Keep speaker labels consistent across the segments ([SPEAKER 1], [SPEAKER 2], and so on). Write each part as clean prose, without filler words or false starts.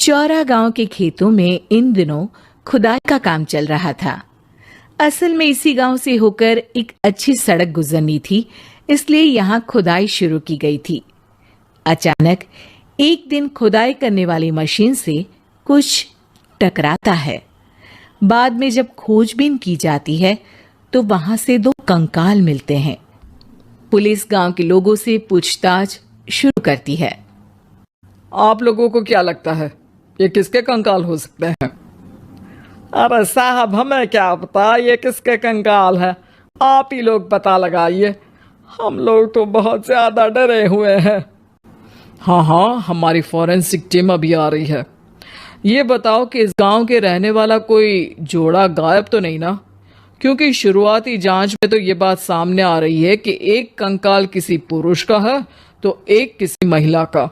[SPEAKER 1] चौरा गांव के खेतों में इन दिनों खुदाई का काम चल रहा था। असल में इसी गांव से होकर एक अच्छी सड़क गुजरनी थी, इसलिए यहाँ खुदाई शुरू की गई थी। अचानक एक दिन खुदाई करने वाली मशीन से कुछ टकराता है। बाद में जब खोजबीन की जाती है तो वहां से 2 कंकाल मिलते हैं। पुलिस गांव के लोगों से पूछताछ शुरू करती है।
[SPEAKER 2] आप लोगों को क्या लगता है ये किसके कंकाल हो सकते हैं? अरे साहब, हमें क्या पता ये किसके कंकाल है, आप ही लोग पता लगाइए। हम लोग तो बहुत ज्यादा डरे हुए हैं। हाँ, हमारी फॉरेंसिक टीम अभी आ रही है। ये बताओ कि इस गांव के रहने वाला कोई जोड़ा गायब तो नहीं ना? क्योंकि शुरुआती जांच में तो ये बात सामने आ रही है कि एक कंकाल किसी पुरुष का है तो एक किसी महिला का।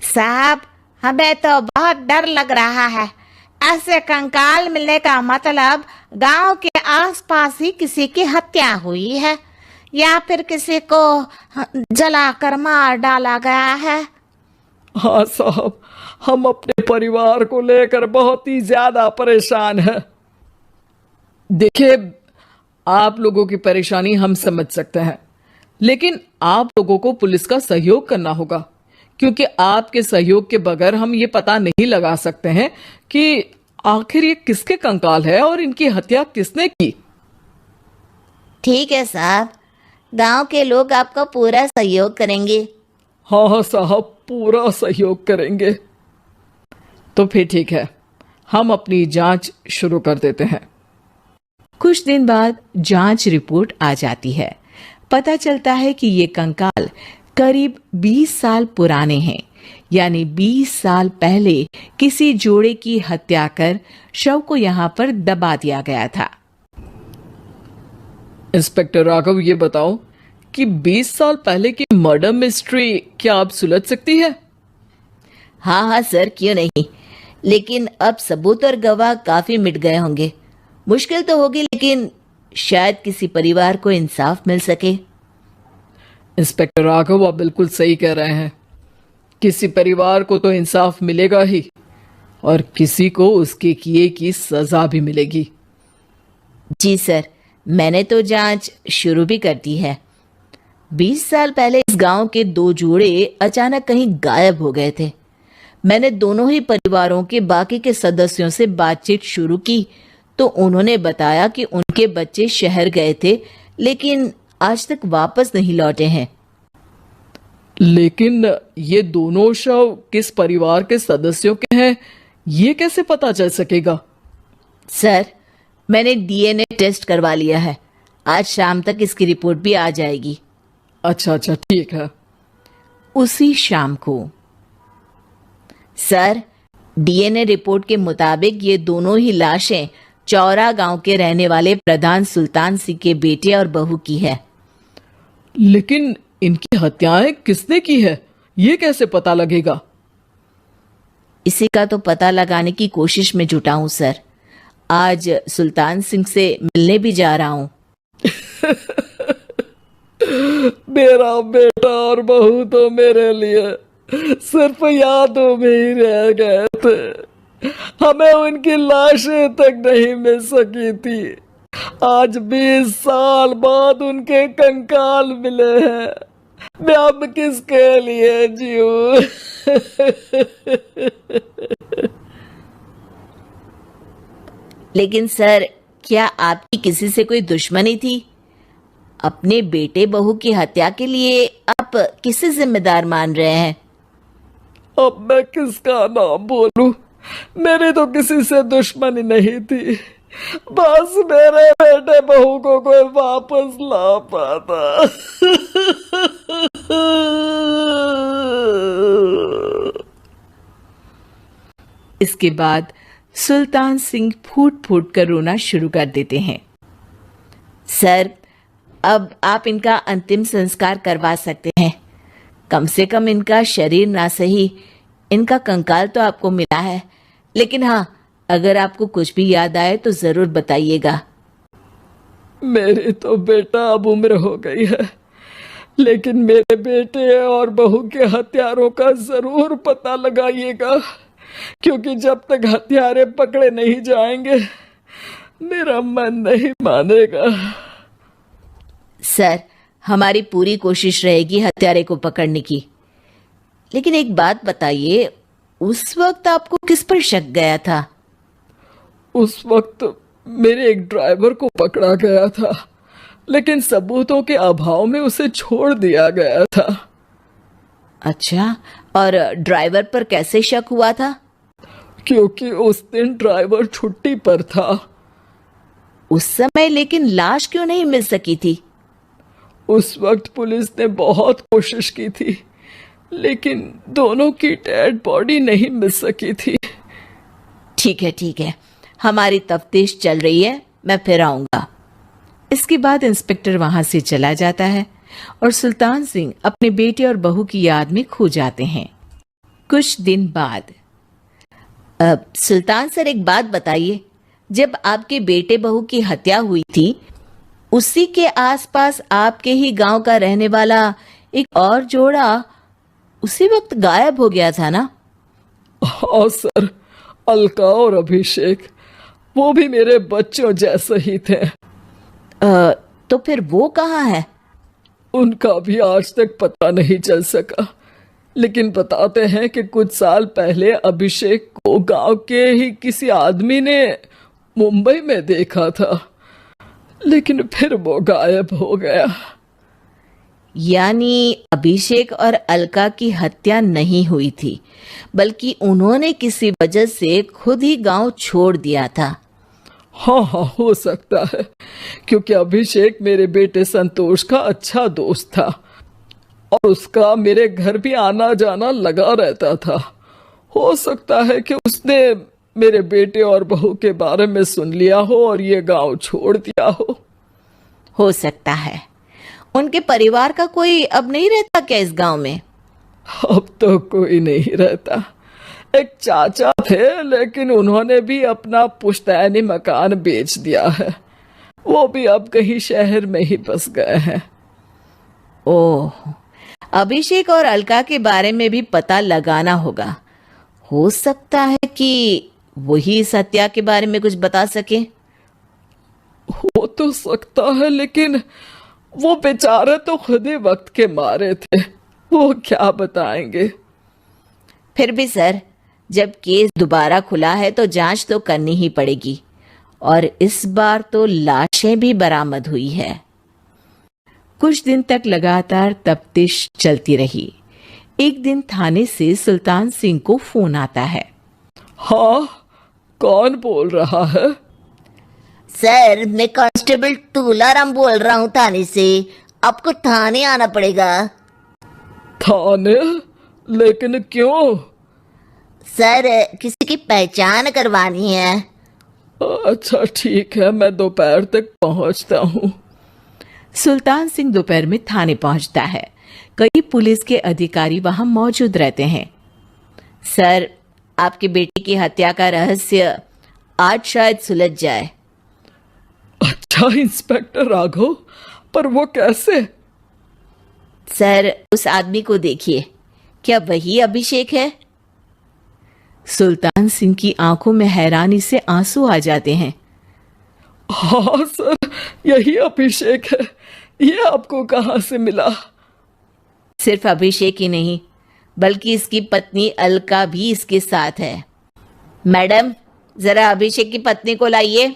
[SPEAKER 3] साहब, हमें तो बहुत डर लग रहा है। ऐसे कंकाल मिलने का मतलब गांव के आसपास ही किसी की हत्या हुई है या फिर किसी को जलाकर मार डाला गया है।
[SPEAKER 2] हाँ साहब, हम अपने परिवार को लेकर बहुत ही ज्यादा परेशान हैं। देखिए, आप लोगों की परेशानी हम समझ सकते हैं, लेकिन आप लोगों को पुलिस का सहयोग करना होगा, क्योंकि आपके सहयोग के बगैर हम ये पता नहीं लगा सकते हैं कि आखिर ये किसके कंकाल है और इनकी हत्या किसने की।
[SPEAKER 3] ठीक है साहब, गांव के लोग आपका पूरा सहयोग करेंगे।
[SPEAKER 2] हाँ साहब, पूरा सहयोग करेंगे। तो फिर ठीक है, हम अपनी जांच शुरू कर देते हैं।
[SPEAKER 1] कुछ दिन बाद जांच रिपोर्ट आ जाती है। पता चलता है कि ये कंकाल करीब 20 साल पुराने हैं, यानी 20 साल पहले किसी जोड़े की हत्या कर शव को यहाँ पर दबा दिया गया था।
[SPEAKER 2] इंस्पेक्टर राघव, ये बताओ कि 20 साल पहले की मर्डर मिस्ट्री क्या आप सुलझ सकती है?
[SPEAKER 3] हाँ सर, क्यों नहीं। लेकिन अब सबूत और गवाह काफी मिट गए होंगे। मुश्किल तो होगी, लेकिन शायद किसी परिवार को इंसाफ मिल सके।
[SPEAKER 2] इंस्पेक्टर राघव, आप बिल्कुल सही कह रहे हैं। किसी परिवार को तो इंसाफ मिलेगा ही, और किसी को उसके किए की सजा भी मिलेगी।
[SPEAKER 3] जी सर, मैंने तो जांच शुरू भी कर दी है। 20 साल पहले इस गांव के 2 जोड़े अचानक कहीं गायब हो गए थे। मैंने दोनों ही परिवारों के बाकी के सदस्यों से बातचीत शुरू की तो उन्होंने बताया कि उनके बच्चे शहर गए थे, लेकिन आज तक वापस नहीं लौटे हैं।
[SPEAKER 2] लेकिन ये दोनों शव किस परिवार के सदस्यों के हैं, ये कैसे पता चल सकेगा?
[SPEAKER 3] सर, मैंने डीएनए टेस्ट करवा लिया है। आज शाम तक इसकी रिपोर्ट भी आ जाएगी।
[SPEAKER 2] अच्छा, ठीक है।
[SPEAKER 1] उसी शाम को
[SPEAKER 3] सर, डीएनए रिपोर्ट के मुताबिक ये दोनों ही लाशें चौरा गांव के रहने वाले प्रधान सुल्तान सिंह के बेटे और बहू की है।
[SPEAKER 2] लेकिन इनकी हत्याएं किसने की है, ये कैसे पता लगेगा?
[SPEAKER 3] इसी का तो पता लगाने की कोशिश में जुटा हूं सर। आज सुल्तान सिंह से मिलने भी जा रहा हूं।
[SPEAKER 2] मेरा बेटा और बहू तो मेरे लिए सिर्फ यादों में ही रह गए थे। हमें उनकी लाशें तक नहीं मिल सकी थी। आज 20 साल बाद उनके कंकाल मिले हैं। मैं अब किसके लिए जीऊं?
[SPEAKER 3] लेकिन सर, क्या आपकी किसी से कोई दुश्मनी थी? अपने बेटे बहू की हत्या के लिए आप किसे जिम्मेदार मान रहे हैं?
[SPEAKER 2] अब मैं किसका नाम बोलूं? मेरी तो किसी से दुश्मनी नहीं थी, बस मेरे बेटे बहू को कोई वापस ला पाता।
[SPEAKER 1] इसके बाद सुल्तान सिंह फूट फूट कर रोना शुरू कर देते हैं।
[SPEAKER 3] सर, अब आप इनका अंतिम संस्कार करवा सकते हैं। कम से कम इनका शरीर ना सही, इनका कंकाल तो आपको मिला है। लेकिन हाँ, अगर आपको कुछ भी याद आए तो जरूर बताइएगा।
[SPEAKER 2] मेरी तो बेटा अब उम्र हो गई है। लेकिन मेरे बेटे और बहू के हत्यारों का जरूर पता लगाइएगा, क्योंकि जब तक हत्यारे पकड़े नहीं जाएंगे मेरा मन नहीं मानेगा।
[SPEAKER 3] सर, हमारी पूरी कोशिश रहेगी हत्यारे को पकड़ने की। लेकिन एक बात बताइए, उस वक्त आपको किस पर शक गया था?
[SPEAKER 2] उस वक्त मेरे एक ड्राइवर को पकड़ा गया था, लेकिन सबूतों के अभाव में उसे छोड़ दिया गया था।
[SPEAKER 3] अच्छा, और ड्राइवर पर कैसे शक हुआ था?
[SPEAKER 2] क्योंकि उस दिन ड्राइवर छुट्टी पर था।
[SPEAKER 3] उस समय लेकिन लाश क्यों नहीं मिल सकी थी?
[SPEAKER 2] उस वक्त पुलिस ने बहुत कोशिश की थी, लेकिन दोनों की डेड बॉडी नहीं मिल सकी थी।
[SPEAKER 3] ठीक है, हमारी तफ्तीश चल रही है, मैं फिर आऊंगा।
[SPEAKER 1] इसके बाद इंस्पेक्टर वहां से चला जाता है और सुल्तान सिंह अपने बेटे और बहू की याद में खो जाते हैं। कुछ दिन बाद
[SPEAKER 3] सुल्तान सर, एक बात बताइए, जब आपके बेटे बहू की हत्या हुई थी, उसी के आसपास आपके ही गांव का रहने वाला एक और जोड़ा उसी वक्त गायब हो गया था ना?
[SPEAKER 2] हाँ सर, अलका और अभिषेक, वो भी मेरे बच्चों जैसे ही थे।
[SPEAKER 3] तो फिर वो कहाँ है?
[SPEAKER 2] उनका भी आज तक पता नहीं चल सका, लेकिन बताते हैं कि कुछ साल पहले अभिषेक को गांव के ही किसी आदमी ने मुंबई में देखा था, लेकिन फिर वो गायब हो गया।
[SPEAKER 3] यानी अभिषेक और अलका की हत्या नहीं हुई थी, बल्कि उन्होंने किसी वजह से खुद ही गांव छोड़ दिया था।
[SPEAKER 2] हाँ, हो सकता है, क्योंकि अभिषेक मेरे बेटे संतोष का अच्छा दोस्त था और उसका मेरे घर भी आना जाना लगा रहता था। हो सकता है कि उसने मेरे बेटे और बहू के बारे में सुन लिया हो और ये गांव छोड़ दिया हो
[SPEAKER 3] सकता है। उनके परिवार का कोई अब नहीं रहता क्या इस गांव में?
[SPEAKER 2] अब तो कोई नहीं रहता। एक चाचा थे, लेकिन उन्होंने भी अपना पुश्तैनी मकान बेच दिया है। वो भी अब कहीं शहर में ही बस गए हैं।
[SPEAKER 3] ओह, अभिषेक और अलका के बारे में भी पता लगाना होगा। हो सकता है कि वही इस हत्या के बारे में कुछ बता सके।
[SPEAKER 2] हो तो सकता है, लेकिन वो बेचारे तो खुद ही वक्त के मारे थे, वो क्या बताएंगे।
[SPEAKER 3] फिर भी सर, जब केस दोबारा खुला है तो जांच तो करनी ही पड़ेगी, और इस बार तो लाशें भी बरामद हुई है।
[SPEAKER 1] कुछ दिन तक लगातार तफ्तीश चलती रही। एक दिन थाने से सुल्तान सिंह को फोन आता है।
[SPEAKER 2] हाँ, कौन बोल रहा है?
[SPEAKER 4] सर, मैं कांस्टेबल तुलाराम बोल रहा हूँ थाने से। आपको थाने आना पड़ेगा।
[SPEAKER 2] थाने? लेकिन क्यों?
[SPEAKER 4] सर, किसी की पहचान करवानी है।
[SPEAKER 2] अच्छा ठीक है, मैं दोपहर तक पहुंचता हूँ।
[SPEAKER 1] सुल्तान सिंह दोपहर में थाने पहुंचता है। कई पुलिस के अधिकारी वहां मौजूद रहते हैं।
[SPEAKER 3] सर, आपके बेटे की हत्या का रहस्य आज शायद सुलझ जाए।
[SPEAKER 2] अच्छा इंस्पेक्टर राघव, पर वो कैसे?
[SPEAKER 3] सर, उस आदमी को देखिए, क्या वही अभिषेक है?
[SPEAKER 1] सुल्तान सिंह की आंखों में हैरानी से आंसू आ जाते हैं।
[SPEAKER 2] हाँ सर, यही अभिषेक है। ये आपको कहाँ से मिला?
[SPEAKER 3] सिर्फ अभिषेक ही नहीं, बल्कि इसकी पत्नी अलका भी इसके साथ है। मैडम, जरा अभिषेक की पत्नी को लाइए।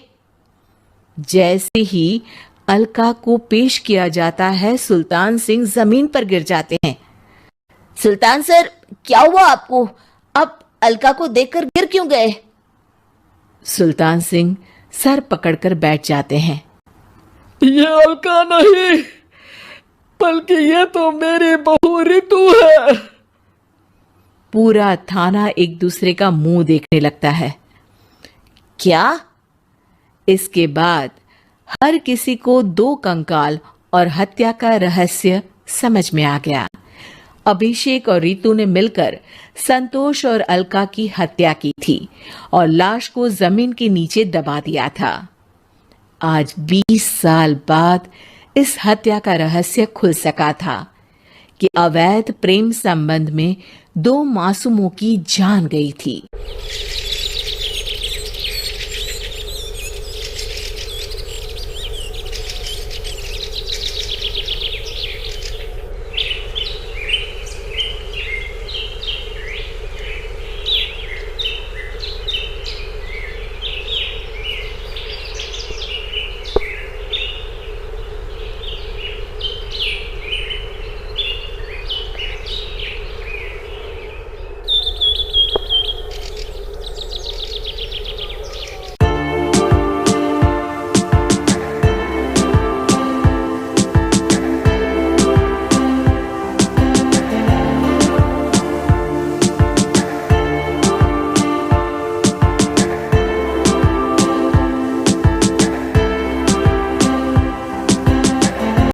[SPEAKER 1] जैसे ही अलका को पेश किया जाता है, सुल्तान सिंह जमीन पर गिर जाते हैं।
[SPEAKER 4] सुल्तान सर, क्या हुआ आपको? आप अलका को देखकर गिर क्यों गए?
[SPEAKER 1] सुल्तान सिंह सर पकड़कर बैठ जाते हैं।
[SPEAKER 2] ये अलका नहीं, बल्कि ये तो मेरी बहू रितु है।
[SPEAKER 1] पूरा थाना एक दूसरे का मुंह देखने लगता है।
[SPEAKER 3] क्या?
[SPEAKER 1] इसके बाद हर किसी को दो कंकाल और हत्या का रहस्य समझ में आ गया। अभिषेक और रितु ने मिलकर संतोष और अलका की हत्या की थी और लाश को जमीन के नीचे दबा दिया था। आज 20 साल बाद इस हत्या का रहस्य खुल सका था। कि अवैध प्रेम संबंध में 2 मासूमों की जान गई थी।